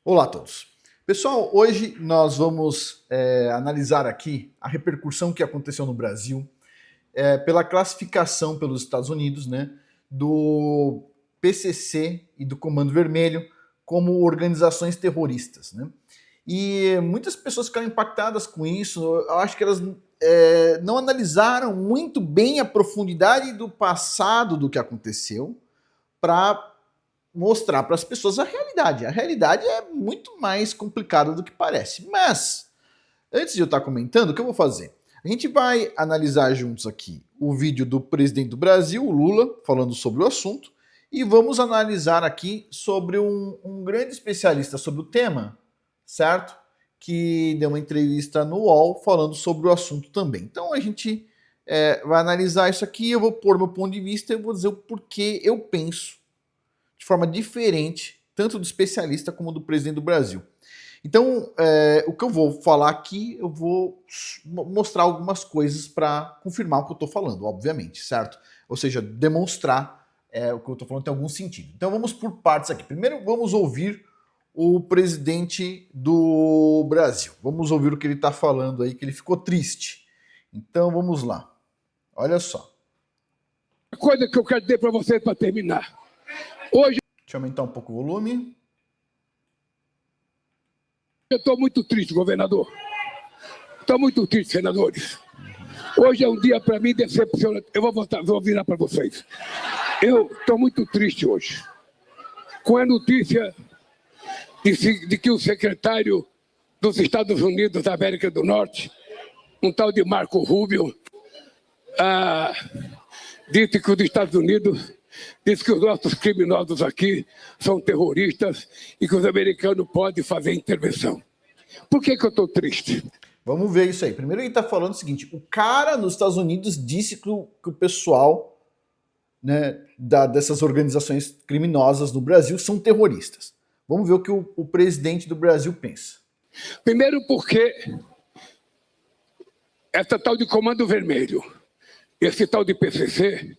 Olá a todos. Pessoal, hoje nós vamos analisar aqui a repercussão que aconteceu no Brasil pela classificação pelos Estados Unidos, né, do PCC e do Comando Vermelho como organizações terroristas, né? E muitas pessoas ficaram impactadas com isso. Eu acho que elas não analisaram muito bem a profundidade do passado do que aconteceu para mostrar para as pessoas a realidade. A realidade é muito mais complicada do que parece. Mas, antes de eu estar comentando, o que eu vou fazer? A gente vai analisar juntos aqui o vídeo do presidente do Brasil, o Lula, falando sobre o assunto, e vamos analisar aqui sobre um grande especialista sobre o tema, certo? Que deu uma entrevista no UOL falando sobre o assunto também. Então a gente vai analisar isso aqui, eu vou pôr meu ponto de vista e eu vou dizer o porquê eu penso de forma diferente, tanto do especialista como do presidente do Brasil. Então, o que eu vou falar aqui, eu vou mostrar algumas coisas para confirmar o que eu estou falando, obviamente, certo? Ou seja, demonstrar o que eu estou falando tem algum sentido. Então, vamos por partes aqui. Primeiro, vamos ouvir o presidente do Brasil. Vamos ouvir o que ele está falando aí, que ele ficou triste. Então, vamos lá. Olha só. A coisa que eu quero dizer para vocês para terminar. Hoje Deixa eu aumentar um pouco o volume. eu estou muito triste, governador. Estou muito triste, senadores. Hoje é um dia para mim decepcionante. Eu vou virar para vocês. Eu estou muito triste hoje com a notícia de que o secretário dos Estados Unidos da América do Norte, um tal de Marco Rubio, disse que os Estados Unidos diz que os nossos criminosos aqui são terroristas e que os americanos podem fazer intervenção. Por que eu estou triste? Vamos ver isso aí. Primeiro ele está falando o seguinte, o cara nos Estados Unidos disse que o pessoal, né, dessas organizações criminosas no Brasil são terroristas. Vamos ver o que o presidente do Brasil pensa. Primeiro porque essa tal de Comando Vermelho, esse tal de PCC,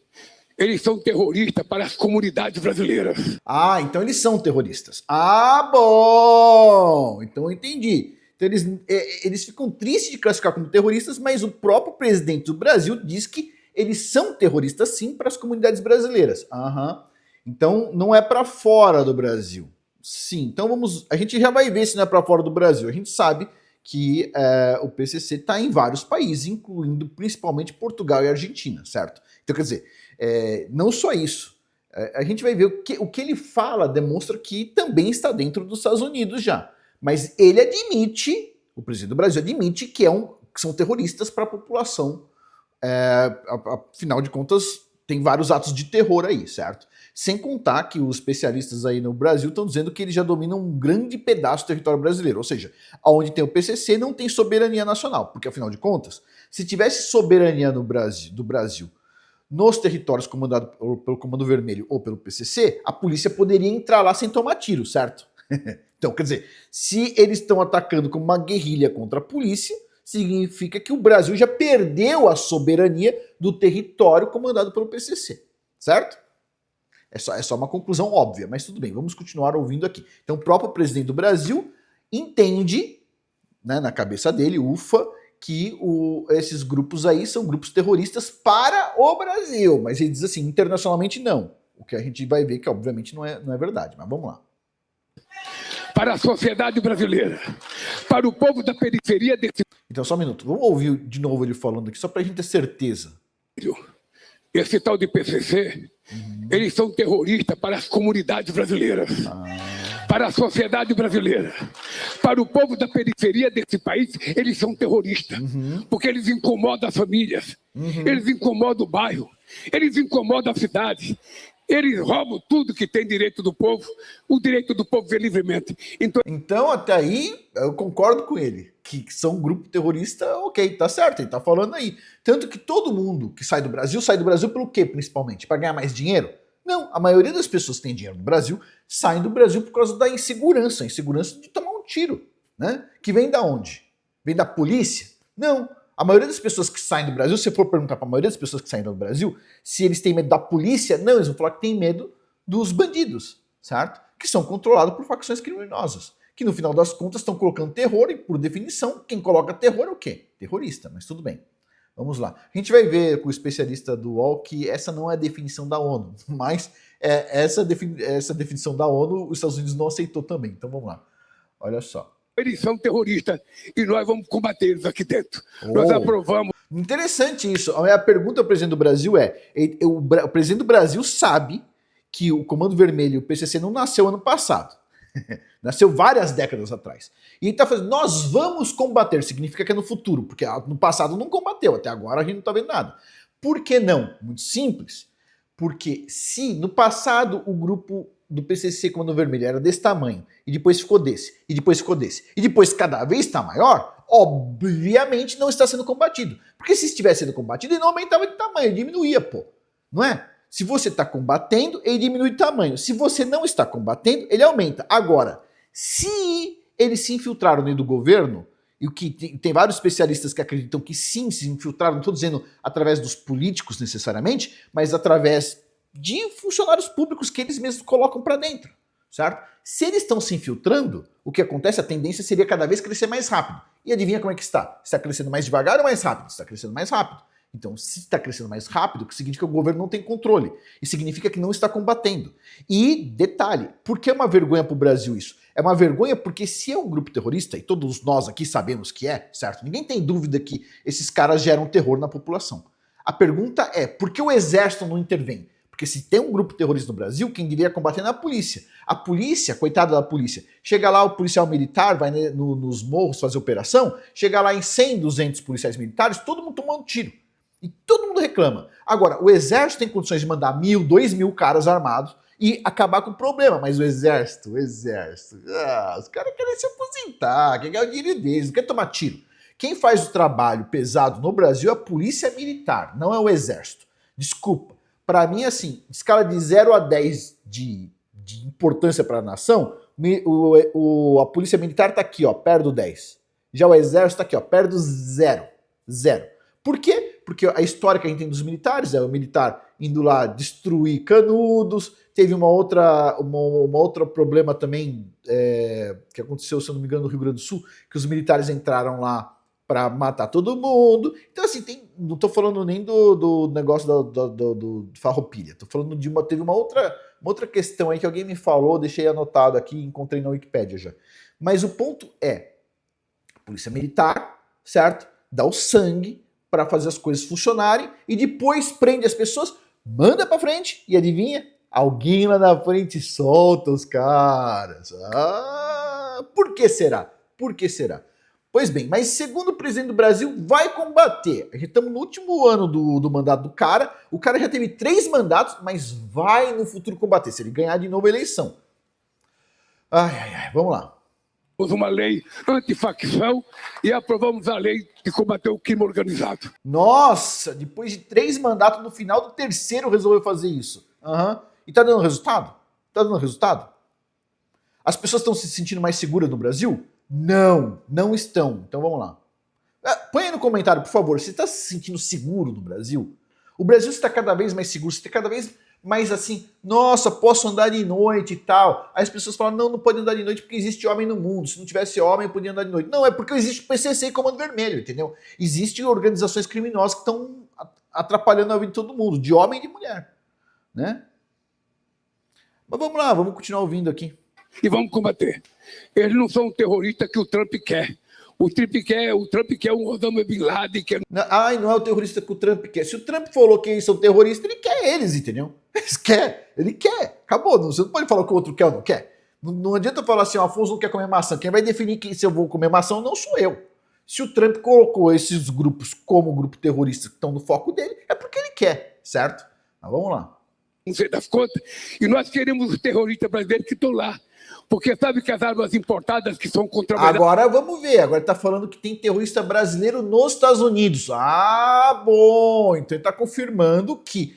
eles são terroristas para as comunidades brasileiras. Ah, então eles são terroristas. Ah, bom! Então eu entendi. Então eles ficam tristes de classificar como terroristas, mas o próprio presidente do Brasil diz que eles são terroristas sim para as comunidades brasileiras. Aham. Então não é para fora do Brasil. Sim, então a gente já vai ver se não é para fora do Brasil. A gente sabe que o PCC está em vários países, incluindo principalmente Portugal e Argentina, certo? Então quer dizer, não só isso. A gente vai ver o que ele fala demonstra que também está dentro dos Estados Unidos já. Mas ele admite, o presidente do Brasil admite que são terroristas para a população. Afinal de contas, tem vários atos de terror aí, certo? Sem contar que os especialistas aí no Brasil estão dizendo que eles já dominam um grande pedaço do território brasileiro. Ou seja, onde tem o PCC não tem soberania nacional. Porque, afinal de contas, se tivesse soberania do Brasil nos territórios comandados pelo Comando Vermelho ou pelo PCC, a polícia poderia entrar lá sem tomar tiro, certo? Então, quer dizer, se eles estão atacando como uma guerrilha contra a polícia, significa que o Brasil já perdeu a soberania do território comandado pelo PCC, certo? É só uma conclusão óbvia, mas tudo bem, vamos continuar ouvindo aqui. Então, o próprio presidente do Brasil entende, né, na cabeça dele, ufa, que esses grupos aí são grupos terroristas para o Brasil, mas ele diz assim, internacionalmente não. O que a gente vai ver que obviamente não é verdade, mas vamos lá. Para a sociedade brasileira, para o povo da periferia desse... Então só um minuto, vamos ouvir de novo ele falando aqui, só para a gente ter certeza. Esse tal de PCC, eles são terroristas para as comunidades brasileiras. Para a sociedade brasileira, para o povo da periferia desse país, eles são terroristas, porque eles incomodam as famílias, eles incomodam o bairro, eles incomodam a cidade, eles roubam tudo que tem direito do povo, o direito do povo ver livremente. Então até aí, eu concordo com ele, que são um grupo terrorista, ok, tá certo, ele tá falando aí. Tanto que todo mundo que sai do Brasil pelo quê, principalmente? Para ganhar mais dinheiro? Não, a maioria das pessoas que tem dinheiro no Brasil saem do Brasil por causa da insegurança, a insegurança de tomar um tiro, né? Que vem da onde? Vem da polícia? Não. A maioria das pessoas que saem do Brasil, se você for perguntar para a maioria das pessoas que saem do Brasil, se eles têm medo da polícia, não, eles vão falar que têm medo dos bandidos, certo? Que são controlados por facções criminosas, que no final das contas estão colocando terror, e por definição, quem coloca terror é o quê? Terrorista, mas tudo bem. Vamos lá. A gente vai ver com o especialista do UOL que essa não é a definição da ONU, mas essa definição da ONU os Estados Unidos não aceitou também. Então vamos lá. Olha só. Eles são terroristas e nós vamos combater eles aqui dentro. Nós aprovamos. Interessante isso. A minha pergunta ao presidente do Brasil é: o presidente do Brasil sabe que o Comando Vermelho e o PCC não nasceu ano passado. Nasceu várias décadas atrás. E ele está falando, nós vamos combater, significa que é no futuro, porque no passado não combateu, até agora a gente não está vendo nada. Por que não? Muito simples. Porque se no passado o grupo do PCC Comando Vermelho era desse tamanho, e depois ficou desse, e depois ficou desse, e depois cada vez está maior, obviamente não está sendo combatido. Porque se estivesse sendo combatido, ele não aumentava de tamanho, ele diminuía, pô. Não é? Se você está combatendo, ele diminui de tamanho. Se você não está combatendo, ele aumenta. Agora, se eles se infiltraram no meio do governo, e o que tem vários especialistas que acreditam que sim, se infiltraram, não estou dizendo através dos políticos necessariamente, mas através de funcionários públicos que eles mesmos colocam para dentro, certo? Se eles estão se infiltrando, o que acontece, a tendência seria cada vez crescer mais rápido. E adivinha como é que está? Está crescendo mais devagar ou mais rápido? Está crescendo mais rápido. Então, se está crescendo mais rápido, que significa que o governo não tem controle. E significa que não está combatendo. E, detalhe, por que é uma vergonha para o Brasil isso? É uma vergonha porque se é um grupo terrorista, e todos nós aqui sabemos que é, certo? Ninguém tem dúvida que esses caras geram terror na população. A pergunta é, por que o exército não intervém? Porque se tem um grupo terrorista no Brasil, quem deveria combater é a polícia. A polícia, coitada da polícia, chega lá o policial militar, vai nos morros fazer operação, chega lá em 100, 200 policiais militares, todo mundo tomando tiro. E todo mundo reclama. Agora, o exército tem condições de mandar 1.000, 2.000 caras armados e acabar com o problema. Mas o exército, os caras querem se aposentar, querem ganhar o dinheiro deles, não querem tomar tiro. Quem faz o trabalho pesado no Brasil é a polícia militar, não é o exército. Desculpa. Para mim, assim, escala de 0 a 10 de importância para a nação, a polícia militar está aqui, ó, perto do 10. Já o exército está aqui, ó, perto do 0. Zero. Por quê? Porque a história que a gente tem dos militares é o militar indo lá destruir Canudos. Teve uma outra problema também que aconteceu, se eu não me engano, no Rio Grande do Sul, que os militares entraram lá para matar todo mundo. Então, assim, não tô falando nem do negócio do Farroupilha. Tô falando teve uma outra questão aí que alguém me falou, deixei anotado aqui, encontrei na Wikipédia já. Mas o ponto é, a polícia militar, certo? Dá o sangue para fazer as coisas funcionarem e depois prende as pessoas, manda para frente e adivinha? Alguém lá na frente solta os caras. Por que será? Por que será? Pois bem, mas segundo o presidente do Brasil, vai combater. A gente estamos no último ano do mandato do cara. O cara já teve 3 mandatos, mas vai no futuro combater, se ele ganhar de novo a eleição. Vamos lá. Uma lei antifacção e aprovamos a lei de combater o crime organizado. Nossa, depois de 3 mandatos, no final do 3º resolveu fazer isso. E tá dando resultado? Tá dando resultado? As pessoas estão se sentindo mais seguras no Brasil? Não estão. Então vamos lá. Põe aí no comentário, por favor, você está se sentindo seguro no Brasil? O Brasil está cada vez mais seguro, você está cada vez mais assim, nossa, posso andar de noite e tal. Aí as pessoas falam, não pode andar de noite porque existe homem no mundo. Se não tivesse homem, eu podia andar de noite. Não, é porque existe o PCC e Comando Vermelho, entendeu? Existem organizações criminosas que estão atrapalhando a vida de todo mundo, de homem e de mulher, né? Mas vamos lá, vamos continuar ouvindo aqui. E vamos combater. Eles não são terroristas que o Trump quer. O Trump quer um Osama Bin Laden. Não é o terrorista que o Trump quer. Se o Trump falou que eles são terroristas, ele quer eles, entendeu? Ele quer. Acabou. Você não pode falar que o outro quer ou não quer. Não adianta falar assim, o Afonso não quer comer maçã. Quem vai definir se eu vou comer maçã ou não sou eu. Se o Trump colocou esses grupos como grupo terrorista que estão no foco dele, é porque ele quer, certo? Mas vamos lá. Não sei das contas. E nós queremos os terroristas brasileiros que estão lá. Porque sabe que as armas importadas que são contrabandeadas... Agora vamos ver. Agora está falando que tem terrorista brasileiro nos Estados Unidos. Bom. Então ele está confirmando que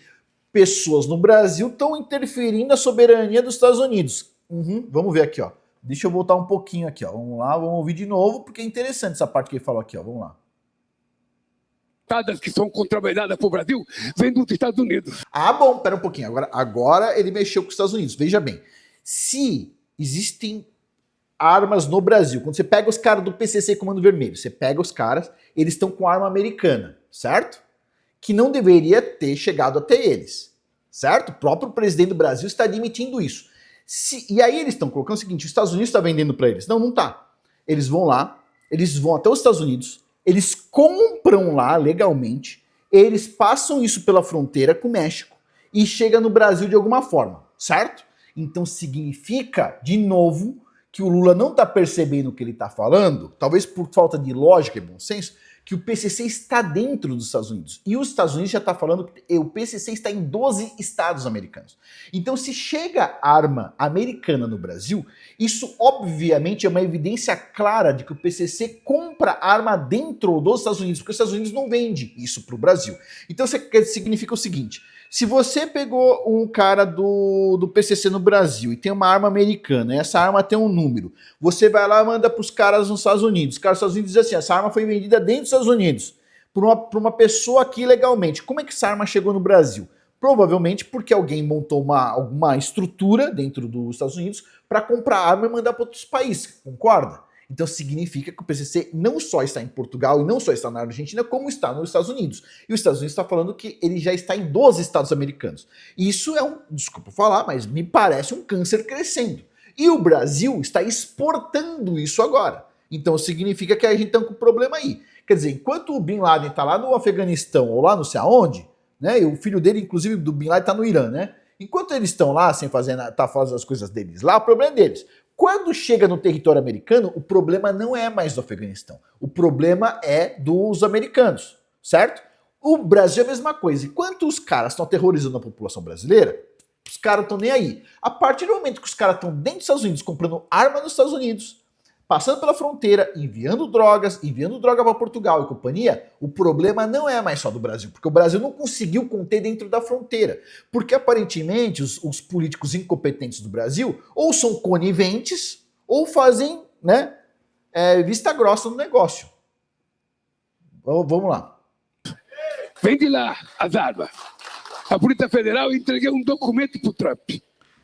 pessoas no Brasil estão interferindo na soberania dos Estados Unidos. Vamos ver aqui, ó. Deixa eu voltar um pouquinho aqui, ó. Vamos lá, vamos ouvir de novo, porque é interessante essa parte que ele falou aqui, ó. Vamos lá. Que são contrabandeadas para o Brasil, vêm dos Estados Unidos. Bom, pera um pouquinho. Agora ele mexeu com os Estados Unidos. Veja bem, se existem armas no Brasil. Quando você pega os caras do PCC Comando Vermelho, você pega os caras, eles estão com arma americana, certo? Que não deveria ter chegado até eles, certo? O próprio presidente do Brasil está admitindo isso. E aí eles estão colocando o seguinte, os Estados Unidos está vendendo para eles. Não, não tá. Eles vão lá, eles vão até os Estados Unidos, eles compram lá legalmente, eles passam isso pela fronteira com o México e chega no Brasil de alguma forma, certo? Então significa, de novo, que o Lula não está percebendo o que ele está falando, talvez por falta de lógica e bom senso, que o PCC está dentro dos Estados Unidos. E os Estados Unidos já está falando que o PCC está em 12 estados americanos. Então, se chega arma americana no Brasil, isso obviamente é uma evidência clara de que o PCC compra arma dentro dos Estados Unidos, porque os Estados Unidos não vendem isso para o Brasil. Então, isso significa o seguinte, se você pegou um cara do PCC no Brasil e tem uma arma americana, e essa arma tem um número, você vai lá e manda para os caras nos Estados Unidos. Os caras dos Estados Unidos dizem assim, essa arma foi vendida dentro dos Estados Unidos, por uma pessoa aqui legalmente. Como é que essa arma chegou no Brasil? Provavelmente porque alguém montou alguma estrutura dentro dos Estados Unidos para comprar arma e mandar para outros países, concorda? Então significa que o PCC não só está em Portugal e não só está na Argentina, como está nos Estados Unidos. E os Estados Unidos está falando que ele já está em 12 estados americanos. Isso é desculpa falar, mas me parece um câncer crescendo. E o Brasil está exportando isso agora. Então significa que a gente está com um problema aí. Quer dizer, enquanto o Bin Laden está lá no Afeganistão ou lá não sei aonde, né? E o filho dele, inclusive, do Bin Laden, está no Irã, né? Enquanto eles estão lá sem fazer nada, tá fazendo as coisas deles lá, o problema é deles. Quando chega no território americano, o problema não é mais do Afeganistão. O problema é dos americanos, certo? O Brasil é a mesma coisa. Enquanto os caras estão aterrorizando a população brasileira, os caras estão nem aí. A partir do momento que os caras estão dentro dos Estados Unidos, comprando arma nos Estados Unidos, passando pela fronteira, enviando droga para Portugal e companhia, o problema não é mais só do Brasil, porque o Brasil não conseguiu conter dentro da fronteira, porque aparentemente os políticos incompetentes do Brasil ou são coniventes ou fazem, né, vista grossa no negócio. Vamos lá. Vem de lá as armas. A Polícia Federal entreguei um documento pro Trump.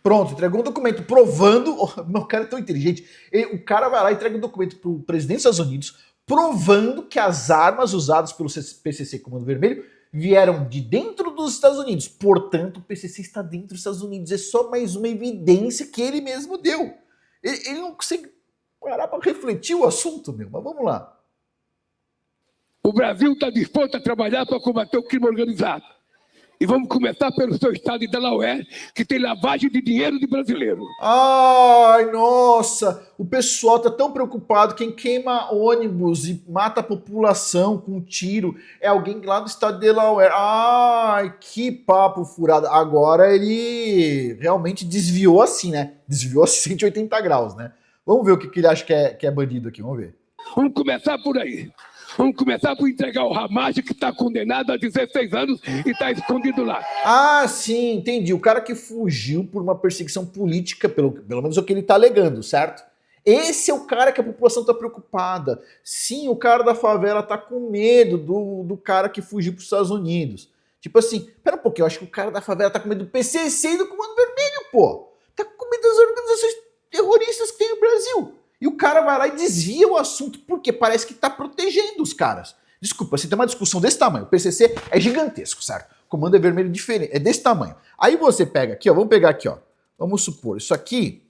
Pronto, entregou um documento provando... Oh, meu cara é tão inteligente. O cara vai lá e entrega um documento pro presidente dos Estados Unidos provando que as armas usadas pelo PCC Comando Vermelho vieram de dentro dos Estados Unidos. Portanto, o PCC está dentro dos Estados Unidos. É só mais uma evidência que ele mesmo deu. Ele não consegue parar para refletir o assunto, meu. Mas vamos lá. O Brasil está disposto a trabalhar para combater o crime organizado. E vamos começar pelo seu estado de Delaware, que tem lavagem de dinheiro de brasileiro. Ai, nossa! O pessoal tá tão preocupado. Quem queima ônibus e mata a população com um tiro é alguém lá do estado de Delaware. Ai, que papo furado. Agora ele realmente desviou assim, né? Desviou a 180 graus, né? Vamos ver o que ele acha que é bandido aqui. Vamos ver. Vamos começar por aí. Vamos começar por entregar o Ramagem, que está condenado a 16 anos e está escondido lá. Ah, sim, entendi. O cara que fugiu por uma perseguição política, pelo menos é o que ele está alegando, certo? Esse é o cara que a população está preocupada. Sim, o cara da favela está com medo do cara que fugiu para os Estados Unidos. Tipo assim, pera um pouquinho, eu acho que o cara da favela está com medo do PCC e do Comando Vermelho, pô. Tá com medo das organizações terroristas que tem no Brasil. E o cara vai lá e desvia o assunto, porque parece que tá protegendo os caras. Desculpa, você tem uma discussão desse tamanho. O PCC é gigantesco, certo? O Comando é vermelho diferente, é desse tamanho. Aí você pega aqui, ó, vamos pegar aqui, ó. Vamos supor, isso aqui,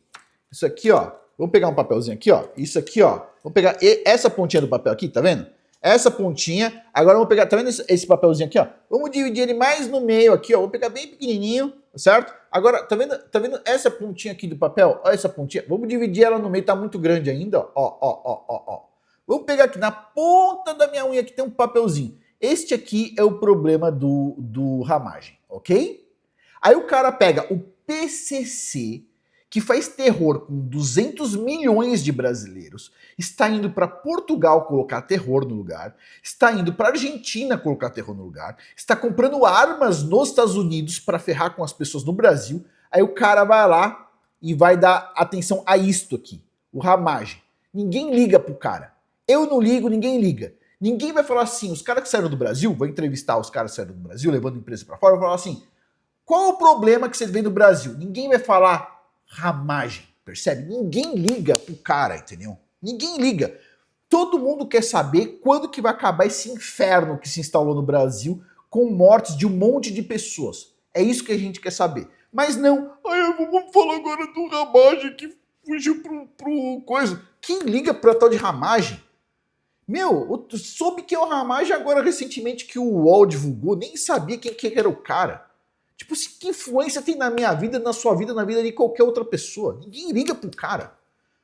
ó. Vamos pegar um papelzinho aqui, ó. Isso aqui, ó. Vamos pegar essa pontinha do papel aqui, tá vendo? Essa pontinha. Agora vamos pegar, tá vendo esse papelzinho aqui, ó? Vamos dividir ele mais no meio aqui, ó. Vamos pegar bem pequenininho, certo? Agora, tá vendo essa pontinha aqui do papel? Olha essa pontinha. Vamos dividir ela no meio, tá muito grande ainda, ó. Vamos pegar aqui na ponta da minha unha que tem um papelzinho. Este aqui é o problema do Ramagem, ok? Aí o cara pega o PCC, que faz terror com 200 milhões de brasileiros, está indo para Portugal colocar terror no lugar, está indo para Argentina colocar terror no lugar, está comprando armas nos Estados Unidos para ferrar com as pessoas no Brasil. Aí o cara vai lá e vai dar atenção a isto aqui, o Ramagem. Ninguém liga pro cara. Eu não ligo, ninguém liga. Ninguém vai falar assim, os caras que saíram do Brasil, vou entrevistar os caras que saíram do Brasil, levando a empresa para fora, vou falar assim, qual o problema que vocês veem do Brasil? Ninguém vai falar Ramagem. percebe? Ninguém liga pro cara, entendeu? Ninguém liga. Todo mundo quer saber quando que vai acabar esse inferno que se instalou no Brasil com mortes de um monte de pessoas. É isso que a gente quer saber. Mas não, vamos falar agora do Ramagem que fugiu pro coisa. Quem liga pra tal de Ramagem? Meu, soube que é o Ramagem agora recentemente que o UOL divulgou, nem sabia quem que era o cara. Tipo assim, que influência tem na minha vida, na sua vida, na vida de qualquer outra pessoa? Ninguém liga pro cara.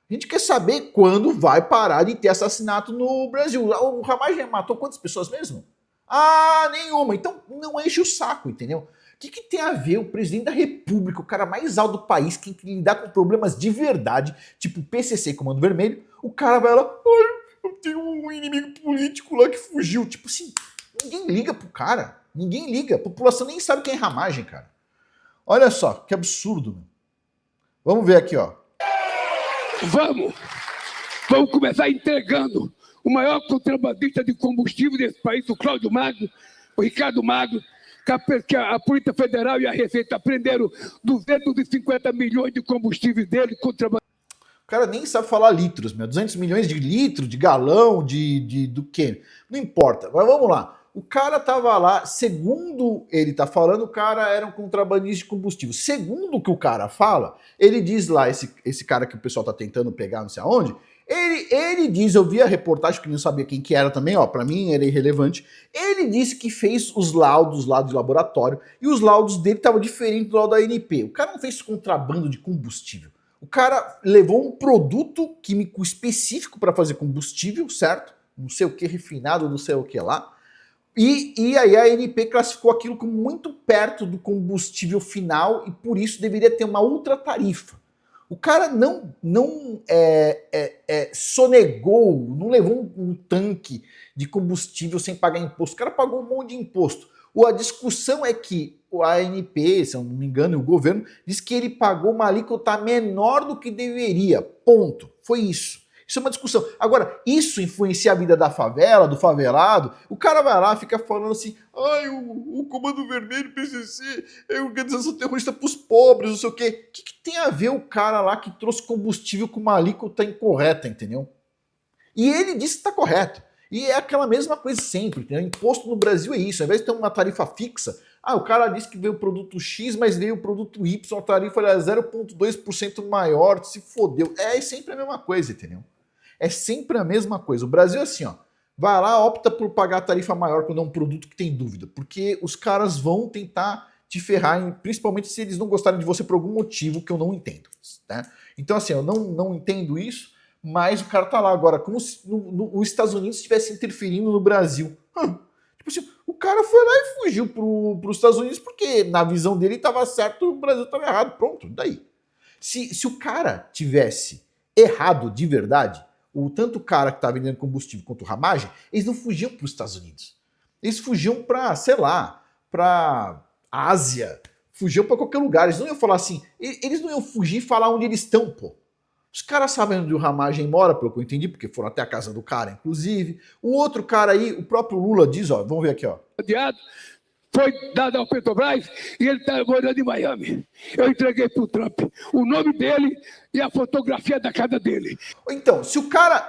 A gente quer saber quando vai parar de ter assassinato no Brasil. O Ramagem matou quantas pessoas mesmo? Ah, nenhuma. Então não enche o saco, entendeu? O que tem a ver o presidente da República, o cara mais alto do país, que lidar com problemas de verdade, tipo PCC, Comando Vermelho, o cara vai lá, ai, eu tenho um inimigo político lá que fugiu. Tipo assim, ninguém liga pro cara. Ninguém liga. A população nem sabe quem é Ramagem, cara. Olha só, que absurdo. Meu. Vamos ver aqui, ó. Vamos começar entregando o maior contrabandista de combustível desse país, o Cláudio Magno, o Ricardo Magno, que a Polícia Federal e a Receita prenderam 250 milhões de combustível dele, contrabandista. O cara nem sabe falar litros, meu. 200 milhões de litros, de galão, do quê? Não importa, mas vamos lá. O cara tava lá, segundo ele tá falando, o cara era um contrabandista de combustível. Segundo o que o cara fala, ele diz lá, esse cara que o pessoal tá tentando pegar não sei aonde, ele diz, eu vi a reportagem que não sabia quem que era também, ó, pra mim era irrelevante, ele disse que fez os laudos lá de laboratório e os laudos dele estavam diferentes do laudo da ANP. O cara não fez contrabando de combustível. O cara levou um produto químico específico para fazer combustível, certo? Não sei o que, refinado, não sei o que lá. E aí a ANP classificou aquilo como muito perto do combustível final e por isso deveria ter uma outra tarifa. O cara não sonegou, não levou um tanque de combustível sem pagar imposto. O cara pagou um monte de imposto. A discussão é que a ANP, se eu não me engano, o governo, diz que ele pagou uma alíquota menor do que deveria. Ponto. Foi isso. Isso é uma discussão. Agora, isso influencia a vida da favela, do favelado? O cara vai lá e fica falando assim, ai, o Comando Vermelho, PCC, é organização terrorista pros pobres, não sei o quê. O que tem a ver o cara lá que trouxe combustível com uma alíquota incorreta, entendeu? E ele disse que tá correto. E é aquela mesma coisa sempre, entendeu? Imposto no Brasil é isso, ao invés de ter uma tarifa fixa, o cara disse que veio o produto X, mas veio o produto Y, a tarifa era 0,2% maior, se fodeu. É sempre a mesma coisa, entendeu? É sempre a mesma coisa. O Brasil é assim, ó. Vai lá, opta por pagar a tarifa maior quando é um produto que tem dúvida. Porque os caras vão tentar te ferrar, principalmente se eles não gostarem de você por algum motivo que eu não entendo. Né? Então, assim, eu não entendo isso, mas o cara tá lá agora, como se os Estados Unidos estivesse interferindo no Brasil. Tipo assim, o cara foi lá e fugiu pros Estados Unidos porque, na visão dele, estava certo, o Brasil estava errado. Pronto, daí. Se o cara tivesse errado de verdade, tanto o cara que tá vendendo combustível quanto o Ramagem, eles não fugiam para os Estados Unidos. Eles fugiam para, sei lá, para Ásia, fugiam para qualquer lugar. Eles não iam falar assim, eles não iam fugir e falar onde eles estão, pô. Os caras sabem onde o Ramagem mora, pelo que eu entendi, porque foram até a casa do cara, inclusive. O outro cara aí, o próprio Lula diz, ó, vamos ver aqui, ó. Foi dado ao Petrobras e ele está morando em Miami. Eu entreguei para o Trump o nome dele e a fotografia da casa dele. Então, se o cara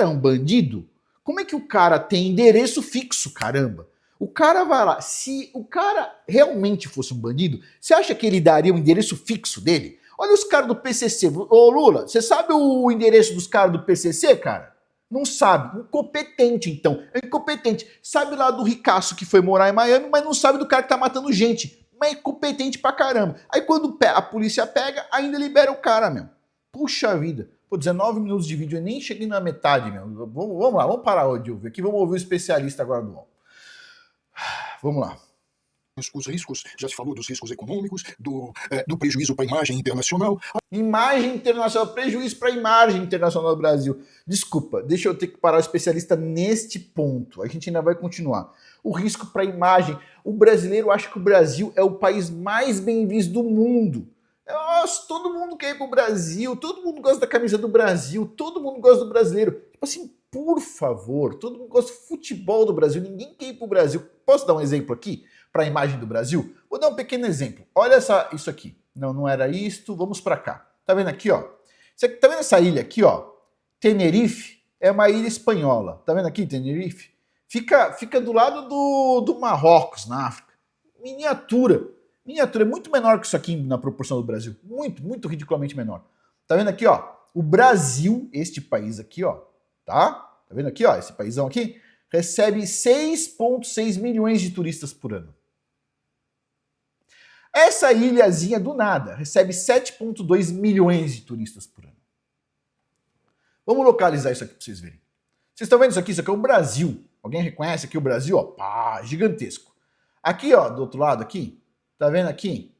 é um bandido, como é que o cara tem endereço fixo, caramba? O cara vai lá, se o cara realmente fosse um bandido, você acha que ele daria o endereço fixo dele? Olha os caras do PCC. Ô Lula, você sabe o endereço dos caras do PCC, cara? Não sabe. Incompetente, então. É incompetente. Sabe lá do ricaço que foi morar em Miami, mas não sabe do cara que tá matando gente. Mas é incompetente pra caramba. Aí quando a polícia pega, ainda libera o cara, meu. Puxa vida. Pô, 19 minutos de vídeo, eu nem cheguei na metade, meu. Vamos lá, vamos parar de ouvir aqui. Vamos ouvir o especialista agora do UOL. Vamos lá. Os riscos, já se falou dos riscos econômicos, do prejuízo para a imagem internacional. Imagem internacional, prejuízo para a imagem internacional do Brasil. Desculpa, deixa eu ter que parar o especialista neste ponto. A gente ainda vai continuar. O risco para a imagem. O brasileiro acha que o Brasil é o país mais bem visto do mundo. Nossa, todo mundo quer ir pro Brasil, todo mundo gosta da camisa do Brasil, todo mundo gosta do brasileiro. Tipo assim, por favor, todo mundo gosta do futebol do Brasil, ninguém quer ir pro Brasil. Posso dar um exemplo aqui? Para a imagem do Brasil? Vou dar um pequeno exemplo. Olha isso aqui. Não era isto, vamos para cá. Tá vendo aqui, ó? Você tá vendo essa ilha aqui, ó? Tenerife é uma ilha espanhola. Tá vendo aqui, Tenerife? Fica do lado do Marrocos, na África. Miniatura. Miniatura. É muito menor que isso aqui na proporção do Brasil. Muito, muito ridiculamente menor. Tá vendo aqui, ó? O Brasil, este país aqui, ó, tá? Tá vendo aqui, ó? Esse paizão aqui recebe 6,6 milhões de turistas por ano. Essa ilhazinha do nada recebe 7,2 milhões de turistas por ano. Vamos localizar isso aqui para vocês verem. Vocês estão vendo isso aqui? Isso aqui é o Brasil. Alguém reconhece aqui o Brasil? Ó, pá, gigantesco. Aqui, ó, do outro lado aqui, tá vendo aqui?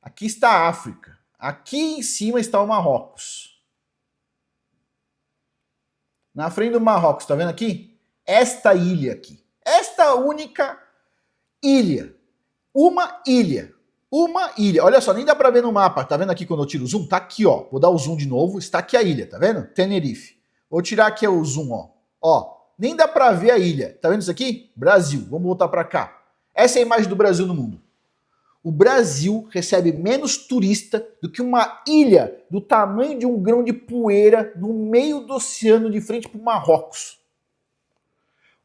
Aqui está a África. Aqui em cima está o Marrocos. Na frente do Marrocos, tá vendo aqui? Esta ilha aqui. Esta única ilha. Uma ilha. Uma ilha. Olha só, nem dá pra ver no mapa. Tá vendo aqui quando eu tiro o zoom? Tá aqui, ó. Vou dar o zoom de novo. Está aqui a ilha, tá vendo? Tenerife. Vou tirar aqui o zoom, ó. Ó, nem dá pra ver a ilha. Tá vendo isso aqui? Brasil. Vamos voltar pra cá. Essa é a imagem do Brasil no mundo. O Brasil recebe menos turista do que uma ilha do tamanho de um grão de poeira no meio do oceano de frente pro Marrocos.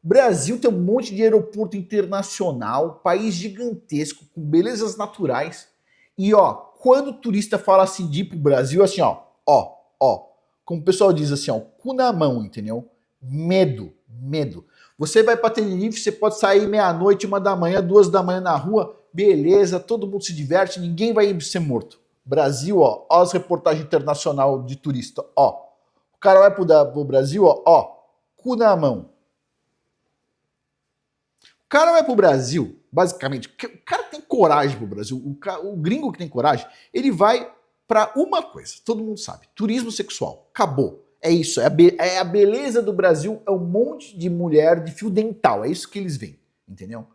O Brasil tem um monte de aeroporto internacional, país gigantesco, com belezas naturais. E ó, quando o turista fala assim de ir pro Brasil, assim ó, como o pessoal diz assim ó, cu na mão, entendeu? Medo, medo. Você vai pra Tenerife, você pode sair meia-noite, 1 da manhã, 2 da manhã na rua, beleza, todo mundo se diverte, ninguém vai ser morto. Brasil, ó as reportagens internacionais de turista, ó. O cara vai pro Brasil, ó, cu na mão. O cara vai pro Brasil, basicamente, o cara tem coragem pro Brasil, o gringo que tem coragem, ele vai pra uma coisa, todo mundo sabe, turismo sexual, acabou. É isso, é a beleza do Brasil, é um monte de mulher de fio dental, é isso que eles veem, entendeu?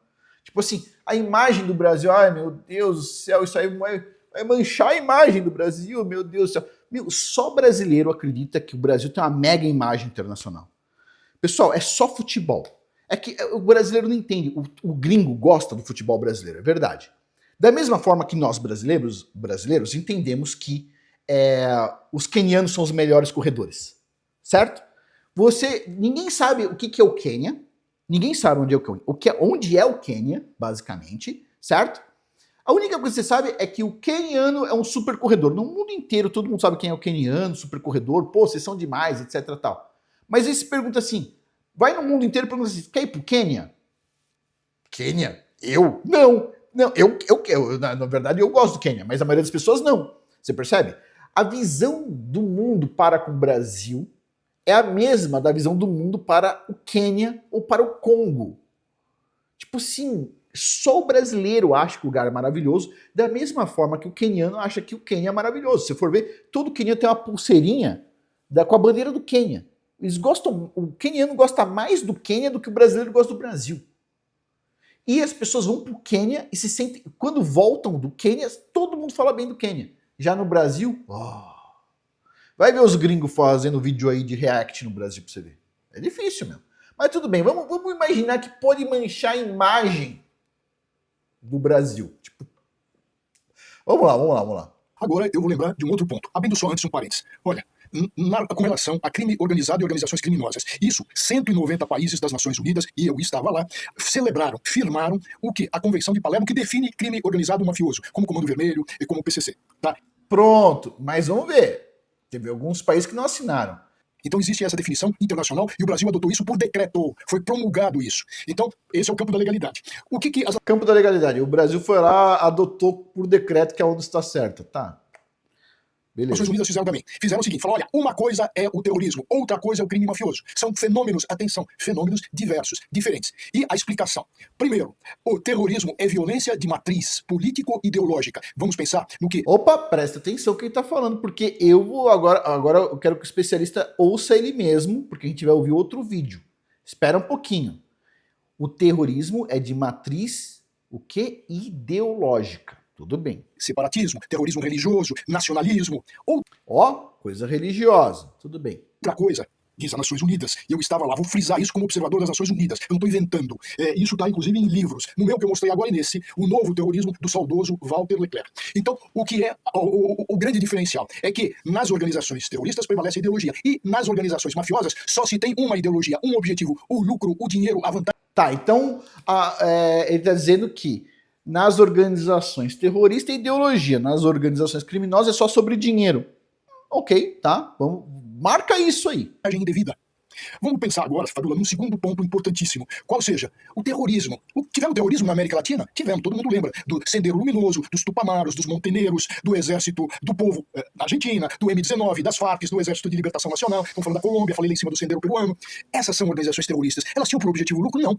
Tipo assim, a imagem do Brasil, ai meu Deus do céu, isso aí vai manchar a imagem do Brasil, meu Deus do céu. Meu, só brasileiro acredita que o Brasil tem uma mega imagem internacional. Pessoal, é só futebol. É que o brasileiro não entende, o gringo gosta do futebol brasileiro, é verdade. Da mesma forma que nós brasileiros entendemos que os quenianos são os melhores corredores, certo? Ninguém sabe o que é o Quênia, ninguém sabe onde é o Quênia, basicamente, certo? A única coisa que você sabe é que o queniano é um super corredor. No mundo inteiro todo mundo sabe quem é o queniano, super corredor, pô, vocês são demais, etc tal. Mas aí se pergunta assim, vai no mundo inteiro e pergunta assim, quer ir pro Quênia? Quênia? Eu? Não, na verdade eu gosto do Quênia, mas a maioria das pessoas não. Você percebe? A visão do mundo para com o Brasil é a mesma da visão do mundo para o Quênia ou para o Congo. Tipo assim, só o brasileiro acha que o lugar é maravilhoso, da mesma forma que o queniano acha que o Quênia é maravilhoso. Se você for ver, todo queniano tem uma pulseirinha com a bandeira do Quênia. O queniano gosta mais do Quênia do que o brasileiro gosta do Brasil. E as pessoas vão pro Quênia e se sentem... Quando voltam do Quênia, todo mundo fala bem do Quênia. Já no Brasil, vai ver os gringos fazendo vídeo aí de react no Brasil pra você ver. É difícil mesmo. Mas tudo bem, vamos imaginar que pode manchar a imagem do Brasil. Tipo, vamos lá. Agora eu vou lembrar de um outro ponto. Abrindo só antes um parênteses. Olha, com relação a crime organizado e organizações criminosas. Isso, 190 países das Nações Unidas, e eu estava lá, firmaram o que? A Convenção de Palermo, que define crime organizado mafioso, como Comando Vermelho e como PCC. Tá? Pronto, mas vamos ver. Teve alguns países que não assinaram. Então existe essa definição internacional e o Brasil adotou isso por decreto. Foi promulgado isso. Então, esse é o campo da legalidade. Campo da legalidade. O Brasil foi lá, adotou por decreto que é onde está certo. Tá. Beleza. As Nações Unidas fizeram também. Fizeram o seguinte, falaram, olha, uma coisa é o terrorismo, outra coisa é o crime mafioso. São fenômenos, atenção, fenômenos diversos, diferentes. E a explicação. Primeiro, o terrorismo é violência de matriz político-ideológica. Vamos pensar no que... Opa, presta atenção no que ele está falando, porque eu vou agora eu quero que o especialista ouça ele mesmo, porque a gente vai ouvir outro vídeo. Espera um pouquinho. O terrorismo é de matriz, o quê? Ideológica. Tudo bem. Separatismo, terrorismo religioso, nacionalismo, coisa religiosa. Tudo bem. outra coisa diz as Nações Unidas, e eu estava lá, vou frisar isso como observador das Nações Unidas, eu não estou inventando, isso está inclusive em livros, no meu que eu mostrei agora e nesse, O Novo Terrorismo, do saudoso Walter Leclerc. Então, o que é o grande diferencial? É que nas organizações terroristas prevalece a ideologia, e nas organizações mafiosas só se tem uma ideologia, um objetivo, o lucro, o dinheiro, a vantagem. Tá, então ele está dizendo que nas organizações terroristas é ideologia, nas organizações criminosas é só sobre dinheiro. Ok, tá, vamos, marca isso aí. Indevida. Vamos pensar agora, Fabiola, num segundo ponto importantíssimo. Qual seja? O terrorismo. Tivemos terrorismo na América Latina? Tivemos, todo mundo lembra. Do Sendero Luminoso, dos Tupamaros, dos Montenegros, do Exército do Povo da Argentina, do M-19, das Farc, do Exército de Libertação Nacional, estamos falando da Colômbia, falei lá em cima do Sendero Peruano. Essas são organizações terroristas. Elas tinham por objetivo lucro? Não,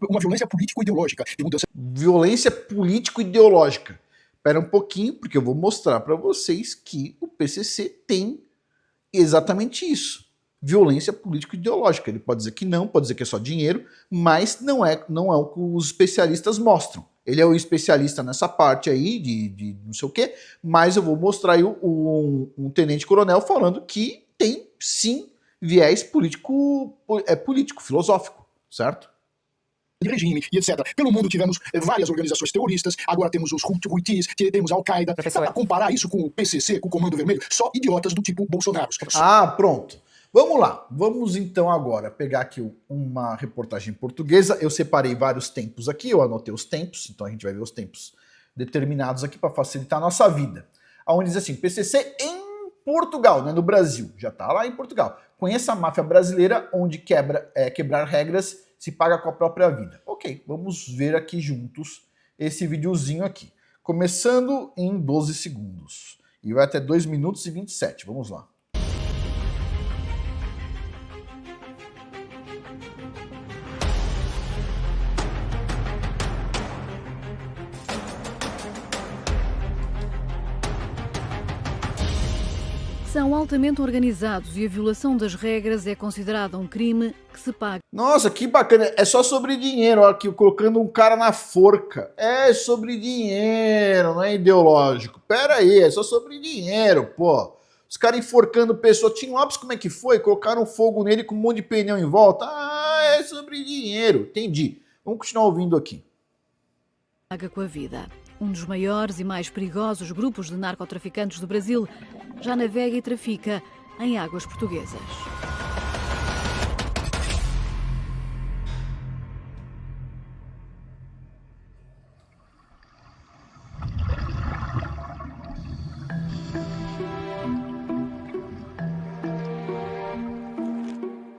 uma violência político-ideológica. Violência político-ideológica. Espera um pouquinho, porque eu vou mostrar para vocês que o PCC tem exatamente isso. Violência político-ideológica. Ele pode dizer que não, pode dizer que é só dinheiro, mas não é o que os especialistas mostram. Ele é o especialista nessa parte aí de não sei o quê, mas eu vou mostrar aí um tenente-coronel falando que tem, sim, viés político, filosófico, certo? De regime e etc. Pelo mundo tivemos várias organizações terroristas, agora temos os Houthis, temos a Al-Qaeda. Para comparar isso com o PCC, com o Comando Vermelho, só idiotas do tipo Bolsonaro. Ah, pronto. Vamos lá, vamos então agora pegar aqui uma reportagem portuguesa. Eu separei vários tempos aqui, eu anotei os tempos, então a gente vai ver os tempos determinados aqui para facilitar a nossa vida. Onde diz assim, PCC em Portugal, não é no Brasil, já está lá em Portugal. Conheça a máfia brasileira onde quebrar regras se paga com a própria vida. Ok, vamos ver aqui juntos esse videozinho aqui. Começando em 12 segundos. E vai até 2 minutos e 27, vamos lá. São altamente organizados e a violação das regras é considerada um crime que se paga. Nossa, que bacana. É só sobre dinheiro. Olha aqui, colocando um cara na forca. É sobre dinheiro, não é ideológico. Pera aí, é só sobre dinheiro, pô. Os caras enforcando pessoa. Tim Lopes, como é que foi? Colocaram fogo nele com um monte de pneu em volta. Ah, é sobre dinheiro. Entendi. Vamos continuar ouvindo aqui. Paga com a vida. Um dos maiores e mais perigosos grupos de narcotraficantes do Brasil já navega e trafica em águas portuguesas.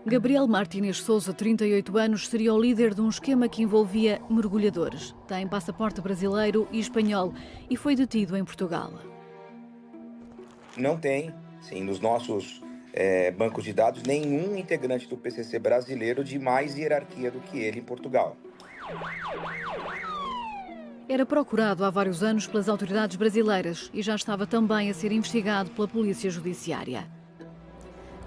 Gabriel Martínez Souza, 38 anos, seria o líder de um esquema que envolvia mergulhadores. Tem passaporte brasileiro e espanhol e foi detido em Portugal. Não tem, sim, nos nossos bancos de dados, nenhum integrante do PCC brasileiro de mais hierarquia do que ele em Portugal. Era procurado há vários anos pelas autoridades brasileiras e já estava também a ser investigado pela Polícia Judiciária.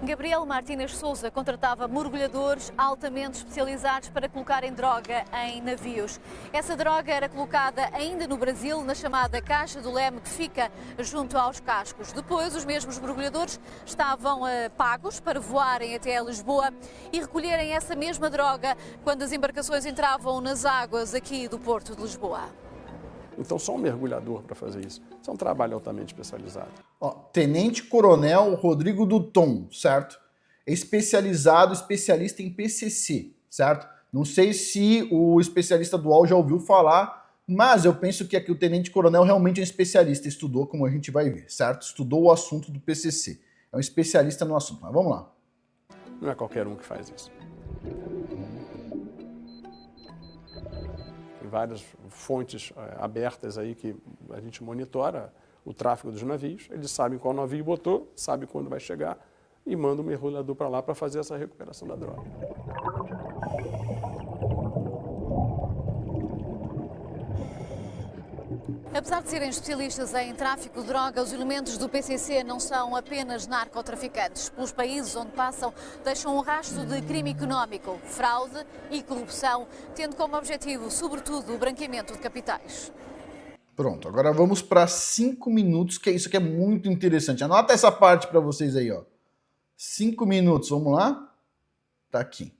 Gabriel Martínez Souza contratava mergulhadores altamente especializados para colocarem droga em navios. Essa droga era colocada ainda no Brasil, na chamada Caixa do Leme, que fica junto aos cascos. Depois, os mesmos mergulhadores estavam pagos para voarem até Lisboa e recolherem essa mesma droga quando as embarcações entravam nas águas aqui do Porto de Lisboa. Então, só um mergulhador para fazer isso. Isso é um trabalho altamente especializado. Ó, Tenente Coronel Rodrigo Duton, certo? Especialista em PCC, certo? Não sei se o especialista do UOL já ouviu falar, mas eu penso que aqui o Tenente Coronel realmente é um especialista, estudou, como a gente vai ver, certo? Estudou o assunto do PCC. É um especialista no assunto, mas vamos lá. Não é qualquer um que faz isso. Várias fontes abertas aí que a gente monitora o tráfego dos navios. Eles sabem qual navio botou, sabem quando vai chegar e manda o mergulhador para lá para fazer essa recuperação da droga. Apesar de serem especialistas em tráfico de droga, os elementos do PCC não são apenas narcotraficantes. Pelos países onde passam, deixam um rastro de crime económico, fraude e corrupção, tendo como objetivo, sobretudo, o branqueamento de capitais. Pronto, agora vamos para 5 minutos, que é isso que é muito interessante. Anota essa parte para vocês aí, ó. 5 minutos, vamos lá? Tá aqui.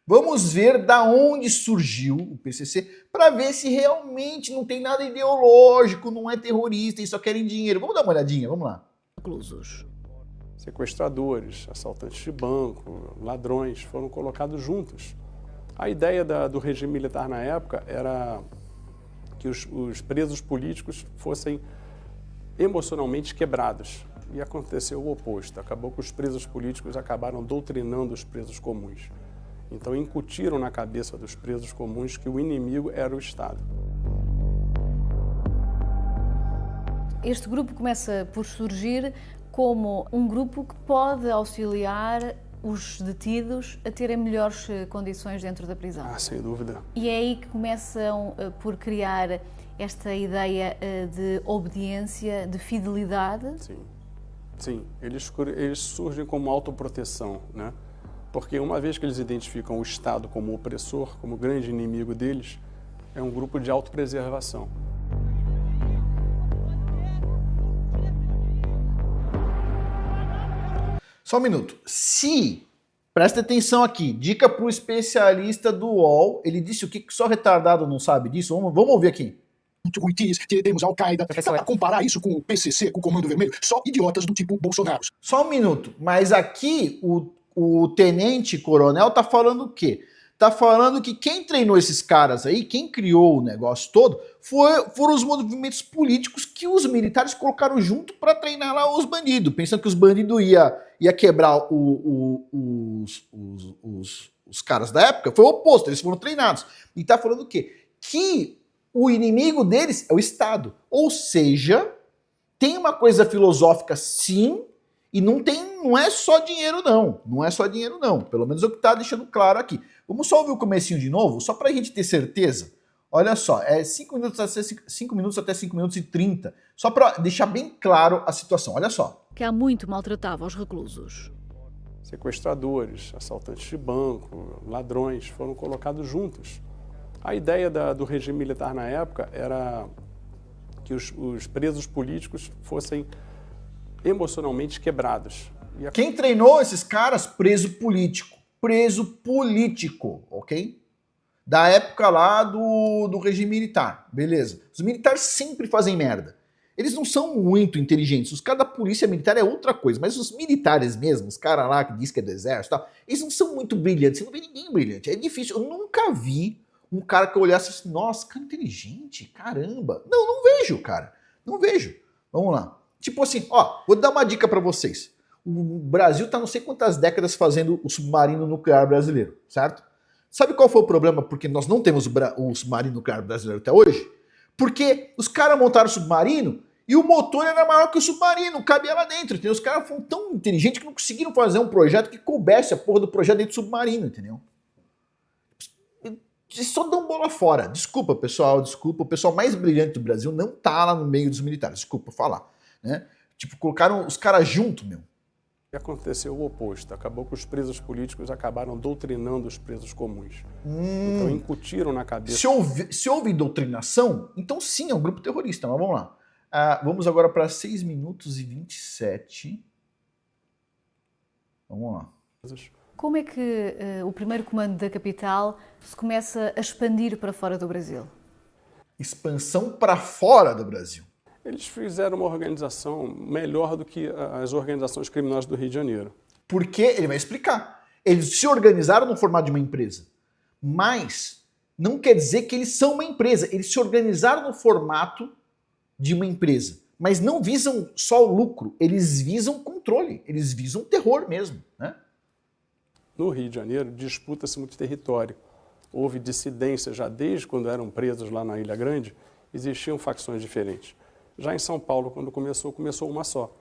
Vamos ver da onde surgiu o PCC para ver se realmente não tem nada ideológico, não é terrorista e só querem dinheiro. Vamos dar uma olhadinha, vamos lá. Reclusos. Sequestradores, assaltantes de banco, ladrões foram colocados juntos. A ideia do regime militar na época era que os presos políticos fossem emocionalmente quebrados. E aconteceu o oposto. Acabou que os presos políticos acabaram doutrinando os presos comuns. Então incutiram na cabeça dos presos comuns que o inimigo era o Estado. Este grupo começa por surgir como um grupo que pode auxiliar os detidos a terem melhores condições dentro da prisão. Sem dúvida. E é aí que começam por criar esta ideia de obediência, de fidelidade. Sim. Eles surgem como autoproteção, né? Porque uma vez que eles identificam o Estado como opressor, como grande inimigo deles, é um grupo de autopreservação. Só um minuto. Presta atenção aqui, dica para o especialista do UOL, ele disse o que só retardado não sabe disso? Vamos ouvir aqui. Huitis, temos Al-Qaeda. Para comparar isso com o PCC, com o Comando Vermelho, só idiotas do tipo Bolsonaro. Só um minuto, mas aqui o tenente-coronel tá falando o quê? Tá falando que quem treinou esses caras aí, quem criou o negócio todo, foram os movimentos políticos que os militares colocaram junto para treinar lá os bandidos, pensando que os bandidos ia quebrar os caras da época. Foi o oposto, eles foram treinados. E tá falando o quê? Que o inimigo deles é o Estado. Ou seja, tem uma coisa filosófica sim, e não é só dinheiro não. Não é só dinheiro não. Pelo menos é o que tá deixando claro aqui. Vamos só ouvir o comecinho de novo, só pra gente ter certeza. Olha só, é 5 minutos até 5 minutos e 30. Só pra deixar bem claro a situação. Olha só. Que há muito maltratava os reclusos. Sequestradores, assaltantes de banco, ladrões foram colocados juntos. A ideia do regime militar na época era que os presos políticos fossem emocionalmente quebrados. Quem treinou esses caras? Preso político, ok? Da época lá do regime militar, beleza. Os militares sempre fazem merda. Eles não são muito inteligentes. Os caras da polícia militar é outra coisa, mas os militares mesmo, os caras lá que diz que é do exército e tal, eles não são muito brilhantes. Você não vê ninguém brilhante. É difícil. Eu nunca vi um cara que eu olhasse assim, nossa, cara inteligente, caramba. Não vejo, cara. Não vejo. Vamos lá. Tipo assim, ó, vou dar uma dica pra vocês. O Brasil tá não sei quantas décadas fazendo o submarino nuclear brasileiro, certo? Sabe qual foi o problema porque nós não temos o submarino nuclear brasileiro até hoje? Porque os caras montaram o submarino e o motor era maior que o submarino, cabia lá dentro, entendeu? Os caras foram tão inteligentes que não conseguiram fazer um projeto que coubesse a porra do projeto dentro do submarino, entendeu? Só dão bola fora. Desculpa, pessoal, desculpa. O pessoal mais brilhante do Brasil não tá lá no meio dos militares, desculpa falar, né? Tipo, colocaram os caras junto, meu. E aconteceu o oposto. Acabou que os presos políticos acabaram doutrinando os presos comuns. Então incutiram na cabeça... Se houve doutrinação, então sim, é um grupo terrorista. Mas vamos lá. Vamos agora para 6 minutos e 27. Vamos lá. Como é que o primeiro comando da capital se começa a expandir para fora do Brasil? Expansão para fora do Brasil. Eles fizeram uma organização melhor do que as organizações criminosas do Rio de Janeiro. Porque, ele vai explicar, eles se organizaram no formato de uma empresa, mas não quer dizer que eles são uma empresa, eles se organizaram no formato de uma empresa, mas não visam só o lucro, eles visam controle, eles visam terror mesmo, né? No Rio de Janeiro, disputa-se muito território. Houve dissidência já desde quando eram presos lá na Ilha Grande, existiam facções diferentes. Já em São Paulo, quando começou uma só.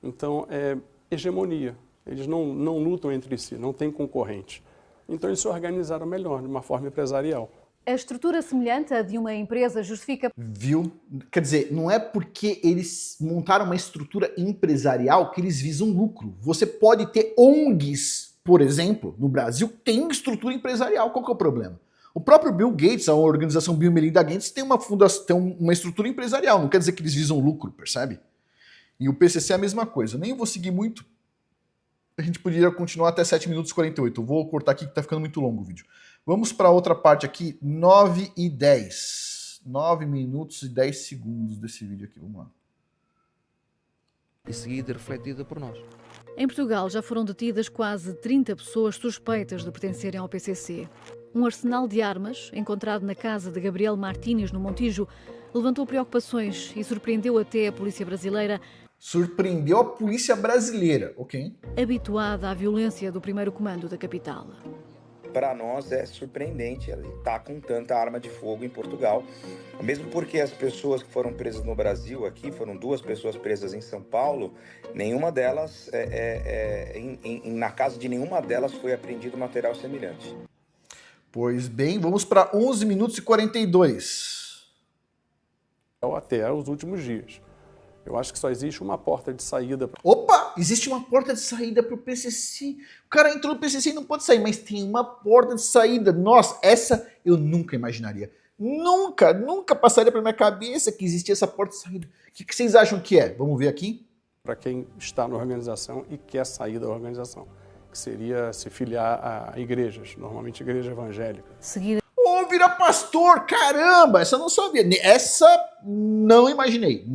Então, é hegemonia. Eles não lutam entre si, não tem concorrente. Então, eles se organizaram melhor, de uma forma empresarial. A estrutura semelhante à de uma empresa justifica... Viu? Quer dizer, não é porque eles montaram uma estrutura empresarial que eles visam lucro. Você pode ter ONGs, por exemplo, no Brasil, que tem estrutura empresarial. Qual que é o problema? O próprio Bill Gates, a organização Bill e Melinda Gates, tem uma estrutura empresarial, não quer dizer que eles visam lucro, percebe? E o PCC é a mesma coisa. Nem vou seguir muito A gente poderia continuar até 7 minutos e 48. Eu vou cortar aqui que tá ficando muito longo o vídeo. Vamos para outra parte aqui, 9 e 10. 9 minutos e 10 segundos desse vídeo aqui, vamos lá. Em seguida refletida por nós. Em Portugal já foram detidas quase 30 pessoas suspeitas de pertencerem ao PCC. Um arsenal de armas, encontrado na casa de Gabriel Martínez, no Montijo, levantou preocupações e surpreendeu até a polícia brasileira, Surpreendeu a polícia brasileira, ok? habituada à violência do primeiro comando da capital. Para nós é surpreendente ele estar com tanta arma de fogo em Portugal, mesmo porque as pessoas que foram presas no Brasil aqui, foram 2 pessoas presas em São Paulo, nenhuma delas, na casa de nenhuma delas foi apreendido material semelhante. Pois bem, vamos para 11 minutos e 42. Até os últimos dias. Eu acho que só existe uma porta de saída. Opa, existe uma porta de saída para o PCC. O cara entrou no PCC e não pode sair, mas tem uma porta de saída. Nossa, essa eu nunca imaginaria. Nunca passaria pela minha cabeça que existia essa porta de saída. O que vocês acham que é? Vamos ver aqui. Para quem está na organização e quer sair da organização, que seria se filiar a igrejas, normalmente igreja evangélica. Seguida, Ou virar pastor, caramba, essa eu não sabia. Essa não imaginei.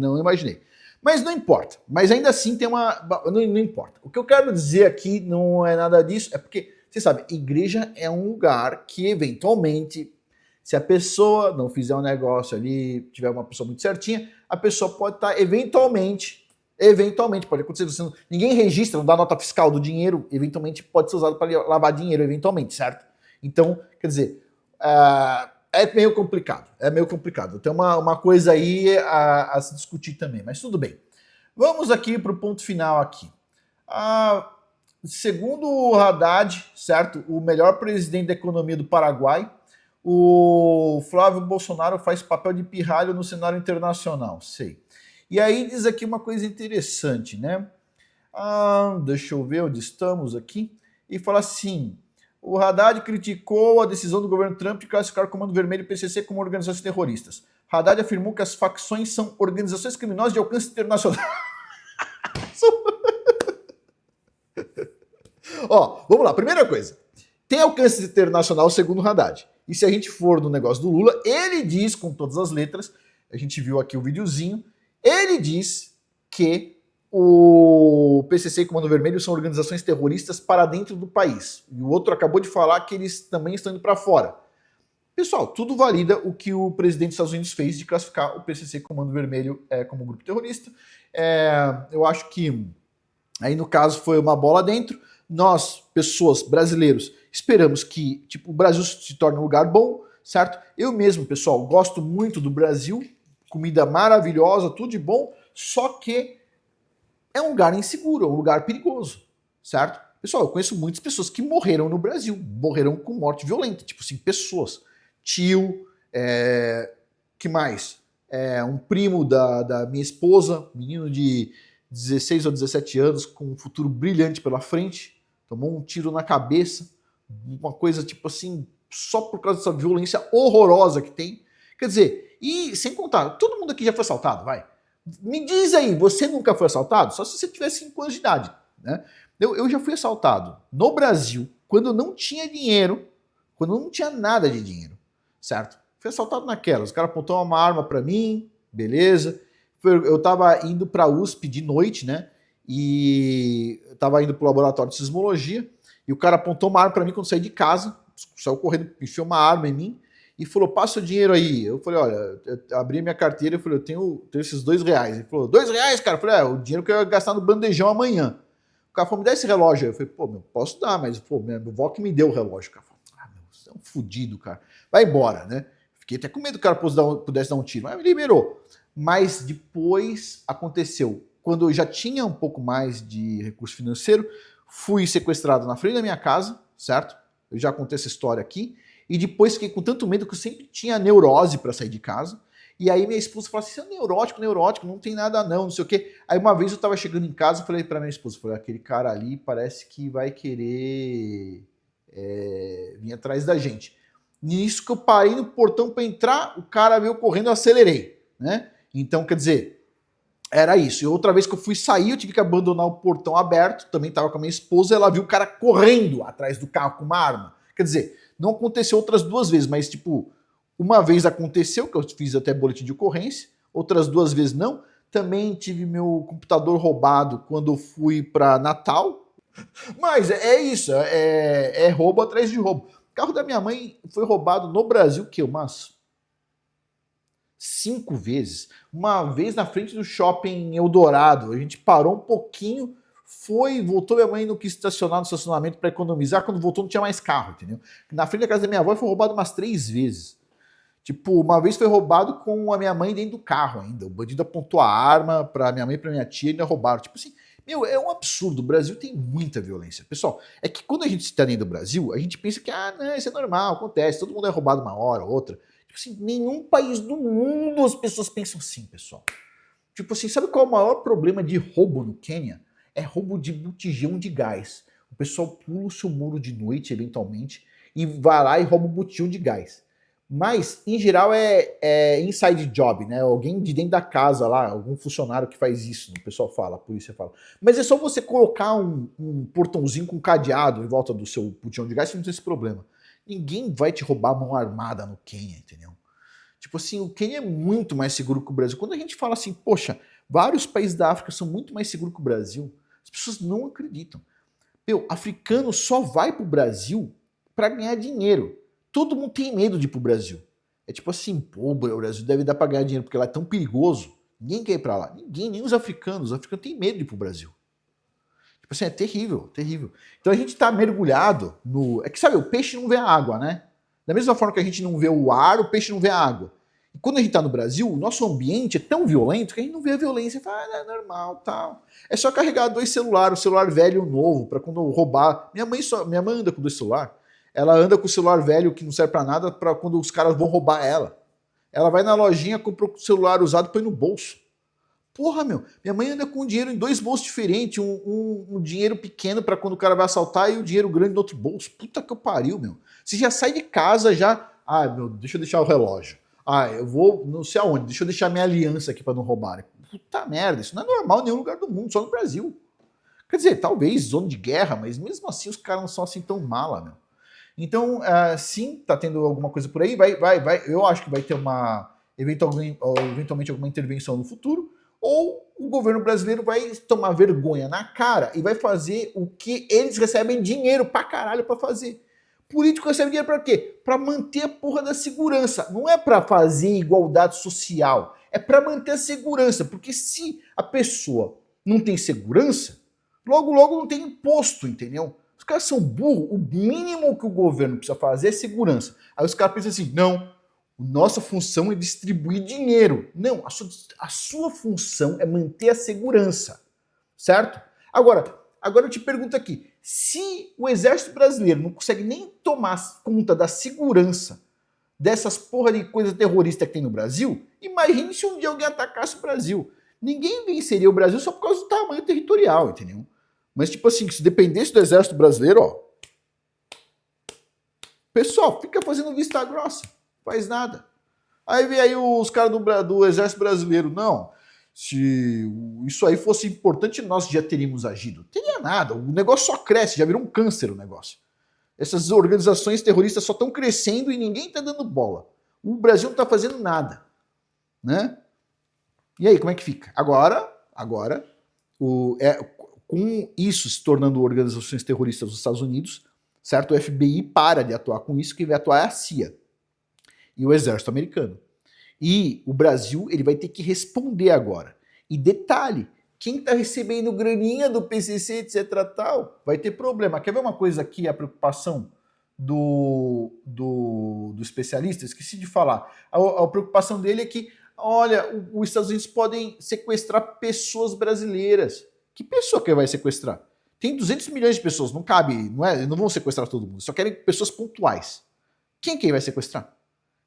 Mas não importa. Mas ainda assim tem uma... Não importa. O que eu quero dizer aqui não é nada disso, é porque, você sabe, igreja é um lugar que, eventualmente, se a pessoa não fizer um negócio ali, tiver uma pessoa muito certinha, a pessoa pode estar, eventualmente, pode acontecer, ninguém registra, não dá nota fiscal do dinheiro, eventualmente pode ser usado para lavar dinheiro, eventualmente, certo? Então, quer dizer... É meio complicado. Tem uma coisa aí a se discutir também, mas tudo bem. Vamos aqui para o ponto final aqui. Segundo o Haddad, certo, o melhor presidente da economia do Paraguai, o Flávio Bolsonaro faz papel de pirralho no cenário internacional, sei. E aí diz aqui uma coisa interessante, né? Deixa eu ver onde estamos aqui. E fala assim... O Haddad criticou a decisão do governo Trump de classificar o Comando Vermelho e o PCC como organizações terroristas. Haddad afirmou que as facções são organizações criminosas de alcance internacional. Ó, vamos lá. Primeira coisa. Tem alcance internacional segundo o Haddad. E se a gente for no negócio do Lula, ele diz com todas as letras, a gente viu aqui o videozinho, ele diz que o PCC e o Comando Vermelho são organizações terroristas para dentro do país. E o outro acabou de falar que eles também estão indo para fora. Pessoal, tudo valida o que o presidente dos Estados Unidos fez de classificar o PCC e o Comando Vermelho como grupo terrorista. Eu acho que aí no caso foi uma bola dentro. Nós, pessoas, brasileiros, esperamos que o Brasil se torne um lugar bom, certo? Eu mesmo, pessoal, gosto muito do Brasil, comida maravilhosa, tudo de bom, só que é um lugar inseguro, é um lugar perigoso, certo? Pessoal, eu conheço muitas pessoas que morreram no Brasil, morreram com morte violenta, tipo assim, pessoas. Tio, que mais? Um primo da minha esposa, menino de 16 ou 17 anos, com um futuro brilhante pela frente, tomou um tiro na cabeça, uma coisa tipo assim, só por causa dessa violência horrorosa que tem. Quer dizer, e sem contar, todo mundo aqui já foi assaltado, vai. Me diz aí, você nunca foi assaltado? Só se você tiver 5 anos de idade, né? Eu já fui assaltado no Brasil, quando eu não tinha dinheiro, quando eu não tinha nada de dinheiro, certo? Fui assaltado naquelas, os caras apontaram uma arma pra mim, beleza. Eu tava indo pra USP de noite, né? E eu tava indo pro laboratório de sismologia, e o cara apontou uma arma pra mim quando eu saí de casa, saiu correndo, enfiou uma arma em mim, e falou, passa o dinheiro aí. Eu falei, olha, eu abri minha carteira e falei, eu tenho esses R$2. Ele falou, R$2, cara? Eu falei, o dinheiro que eu ia gastar no bandejão amanhã. O cara falou, me dá esse relógio aí. Eu falei, pô, posso dar, mas pô, meu avó que me deu o relógio. O cara falou, você é um fudido, cara. Vai embora, né? Fiquei até com medo que o cara pudesse dar um tiro, mas me liberou. Mas depois aconteceu, quando eu já tinha um pouco mais de recurso financeiro, fui sequestrado na frente da minha casa, certo? Eu já contei essa história aqui. E depois fiquei com tanto medo que eu sempre tinha neurose para sair de casa. E aí minha esposa falou assim, você é neurótico, não tem nada não sei o quê. Aí uma vez eu tava chegando em casa e falei pra minha esposa, aquele cara ali parece que vai querer vir atrás da gente. Nisso que eu parei no portão para entrar, o cara veio correndo, eu acelerei, né? Então, quer dizer, Era isso. E outra vez que eu fui sair, eu tive que abandonar o portão aberto, também tava com a minha esposa, ela viu o cara correndo atrás do carro com uma arma. Quer dizer, não aconteceu outras 2 vezes, mas tipo, uma vez aconteceu, que eu fiz até boletim de ocorrência, outras 2 vezes não. Também tive meu computador roubado quando eu fui para Natal. Mas é isso, é roubo atrás de roubo. O carro da minha mãe foi roubado no Brasil, que umas 5 vezes. Uma vez na frente do shopping Eldorado, a gente parou um pouquinho, voltou, minha mãe não quis estacionar no estacionamento para economizar, quando voltou não tinha mais carro, entendeu? Na frente da casa da minha avó foi roubado umas 3 vezes. Tipo, uma vez foi roubado com a minha mãe dentro do carro ainda. O bandido apontou a arma pra minha mãe e pra minha tia e ainda roubaram. Tipo assim, meu, é um absurdo. O Brasil tem muita violência. Pessoal, é que quando a gente está dentro do Brasil, a gente pensa que, não, isso é normal, acontece, todo mundo é roubado uma hora ou outra. Tipo assim, nenhum país do mundo as pessoas pensam assim, pessoal. Tipo assim, sabe qual é o maior problema de roubo no Quênia? É roubo de botijão de gás. O pessoal pula o seu muro de noite, eventualmente, e vai lá e rouba o botijão de gás. Mas, em geral, é inside job, né? Alguém de dentro da casa lá, algum funcionário que faz isso, o pessoal fala, a polícia fala. Mas é só você colocar um portãozinho com cadeado em volta do seu botijão de gás, você não tem esse problema. Ninguém vai te roubar a mão armada no Quênia, entendeu? Tipo assim, o Quênia é muito mais seguro que o Brasil. Quando a gente fala assim, poxa, vários países da África são muito mais seguros que o Brasil, as pessoas não acreditam. Meu, africano só vai pro Brasil para ganhar dinheiro. Todo mundo tem medo de ir pro Brasil. É tipo assim, pô, o Brasil deve dar pra ganhar dinheiro porque lá é tão perigoso. Ninguém quer ir pra lá. Ninguém, nem os africanos. Os africanos têm medo de ir pro Brasil. Tipo assim, é terrível, terrível. Então a gente tá mergulhado no... É que, sabe, o peixe não vê a água, né? Da mesma forma que a gente não vê o ar, o peixe não vê a água. E quando a gente tá no Brasil, o nosso ambiente é tão violento que a gente não vê a violência e fala, é normal, tal. É só carregar 2 celulares, o celular velho e o novo, pra quando roubar. Minha mãe anda com 2 celulares. Ela anda com o celular velho que não serve pra nada pra quando os caras vão roubar ela. Ela vai na lojinha, compra o celular usado e põe no bolso. Porra, meu. Minha mãe anda com dinheiro em 2 bolsos diferentes. Um dinheiro pequeno pra quando o cara vai assaltar e o dinheiro grande no outro bolso. Puta que eu pariu, meu. Você já sai de casa, já... meu, deixa eu deixar o relógio. Eu vou não sei aonde. Deixa eu deixar minha aliança aqui pra não roubarem. Puta merda, isso não é normal em nenhum lugar do mundo, só no Brasil. Quer dizer, talvez zona de guerra, mas mesmo assim os caras não são assim tão mala, meu. Então, sim, tá tendo alguma coisa por aí, vai, eu acho que vai ter eventualmente alguma intervenção no futuro, ou o governo brasileiro vai tomar vergonha na cara e vai fazer o que eles recebem dinheiro pra caralho pra fazer. Político recebe dinheiro pra quê? Pra manter a porra da segurança. Não é pra fazer igualdade social, é pra manter a segurança, porque se a pessoa não tem segurança, logo não tem imposto, entendeu? Os caras são burros, o mínimo que o governo precisa fazer é segurança. Aí os caras pensam assim, não, nossa função é distribuir dinheiro. Não, a sua função é manter a segurança, certo? Agora eu te pergunto aqui, se o exército brasileiro não consegue nem tomar conta da segurança dessas porra de coisa terrorista que tem no Brasil, imagine se um dia alguém atacasse o Brasil. Ninguém venceria o Brasil só por causa do tamanho territorial, entendeu? Mas, tipo assim, se dependesse do exército brasileiro, ó. Pessoal, fica fazendo vista grossa. Faz nada. Aí vem aí os caras do exército brasileiro. Não, se isso aí fosse importante, nós já teríamos agido. Teria nada. O negócio só cresce, já virou um câncer o negócio. Essas organizações terroristas só estão crescendo e ninguém tá dando bola. O Brasil não tá fazendo nada. Né? E aí, como é que fica? Agora com isso se tornando organizações terroristas dos Estados Unidos, certo? O FBI para de atuar com isso, quem vai atuar é a CIA e o exército americano. E o Brasil, ele vai ter que responder agora. E detalhe, quem está recebendo graninha do PCC, etc, tal, vai ter problema. Quer ver uma coisa aqui, a preocupação do especialista? Esqueci de falar. A preocupação dele é que, olha, os Estados Unidos podem sequestrar pessoas brasileiras. Que pessoa que vai sequestrar? Tem 200 milhões de pessoas, não cabe, não vão sequestrar todo mundo, só querem pessoas pontuais. Quem vai sequestrar?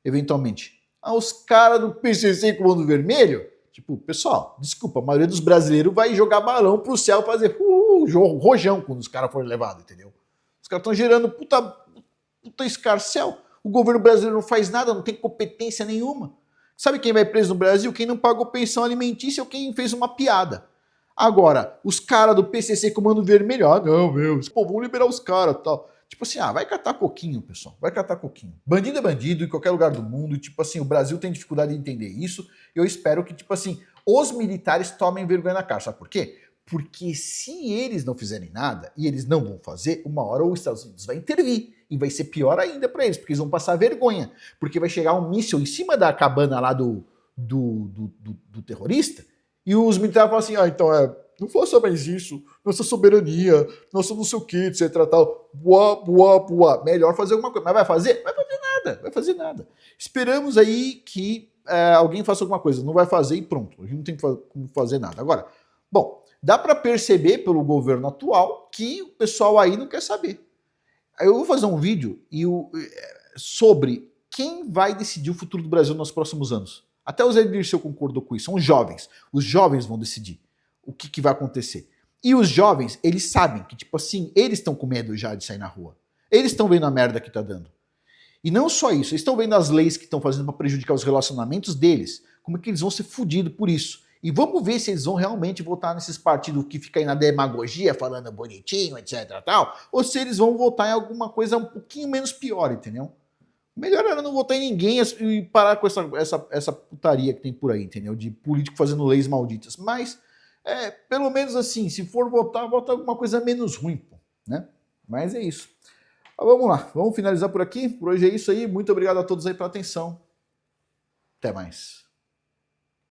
Eventualmente. Os caras do PCC Comando Vermelho? Tipo, pessoal, desculpa, a maioria dos brasileiros vai jogar balão pro céu fazer rojão quando os caras forem levados, entendeu? Os caras estão gerando puta escarcel. O governo brasileiro não faz nada, não tem competência nenhuma. Sabe quem vai preso no Brasil? Quem não pagou pensão alimentícia ou quem fez uma piada. Agora, os caras do PCC Comando Vermelho, não, meu, pô, vamos liberar os caras e tal. Tipo assim, vai catar coquinho, pessoal, vai catar coquinho. Bandido é bandido em qualquer lugar do mundo, e tipo assim, o Brasil tem dificuldade de entender isso, e eu espero que, tipo assim, os militares tomem vergonha na cara, sabe por quê? Porque se eles não fizerem nada, e eles não vão fazer, uma hora os Estados Unidos vai intervir, e vai ser pior ainda pra eles, porque eles vão passar vergonha, porque vai chegar um míssil em cima da cabana lá do terrorista, e os militares falam assim, então não faça mais isso, nossa soberania, nossa não sei o que, etc, tal, buá. Melhor fazer alguma coisa, mas vai fazer? Vai fazer nada. Esperamos aí que alguém faça alguma coisa, não vai fazer e pronto, a gente não tem como fazer nada. Agora, bom, dá para perceber pelo governo atual que o pessoal aí não quer saber. Eu vou fazer um vídeo sobre quem vai decidir o futuro do Brasil nos próximos anos. Até o Zé Dirceu concordou com isso, são os jovens. Os jovens vão decidir o que vai acontecer. E os jovens, eles sabem que, tipo assim, eles estão com medo já de sair na rua. Eles estão vendo a merda que tá dando. E não só isso, eles estão vendo as leis que estão fazendo para prejudicar os relacionamentos deles, como é que eles vão ser fodidos por isso. E vamos ver se eles vão realmente votar nesses partidos que ficam aí na demagogia, falando bonitinho, etc, tal, ou se eles vão votar em alguma coisa um pouquinho menos pior, entendeu? Melhor era não votar em ninguém e parar com essa putaria que tem por aí, entendeu? De político fazendo leis malditas. Mas, pelo menos assim, se for votar, vota alguma coisa menos ruim, pô, né? Mas é isso. Vamos lá, vamos finalizar por aqui. Por hoje é isso aí. Muito obrigado a todos aí pela atenção. Até mais.